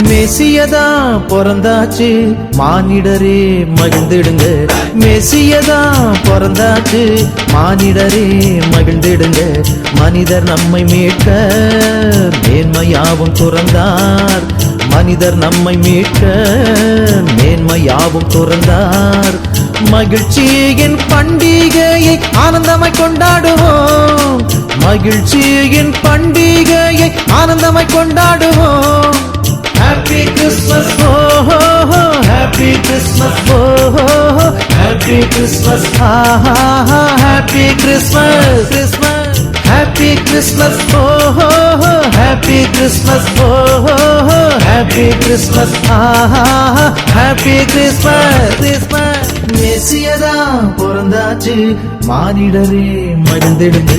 மேசியதா பிறந்தாச்சு மானிடரே மகிழ்ந்திடுங்க. மேசியதா பிறந்தாச்சு மானிடரே மகிழ்ந்திடுங்க. மனிதர் நம்மை மீட்க மேன்மையாவும் துறந்தார். மனிதர் நம்மை மீட்க மேன்மையாவும் துறந்தார். மகிழ்ச்சியின் பண்டிகையை ஆனந்தமாய் கொண்டாடுவோம். மகிழ்ச்சியின் பண்டிகையை ஆனந்தமாய் கொண்டாடுவோம். Happy Christmas, oh, oh, oh. Happy Christmas, oh, oh, oh. Happy Christmas, ah, ah, ah. Happy Christmas, Christmas. Happy Christmas, oh, oh, oh. Happy Christmas, oh, oh, oh. Happy Christmas, ah, ah, ah. Happy Christmas, Christmas. மேசியதா பிறந்தாச்சு மானிடரே மகிழ்ந்திடுங்க.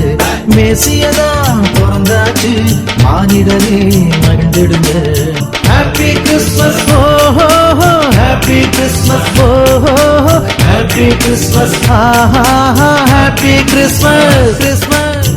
மேசியதா பிறந்தாச்சு மானிடரே மகிழ்ந்திடுங்க. Happy Christmas, oh, oh, oh. Happy Christmas, oh, oh, oh. Happy Christmas, ah, ah, ah. Happy Christmas, Christmas.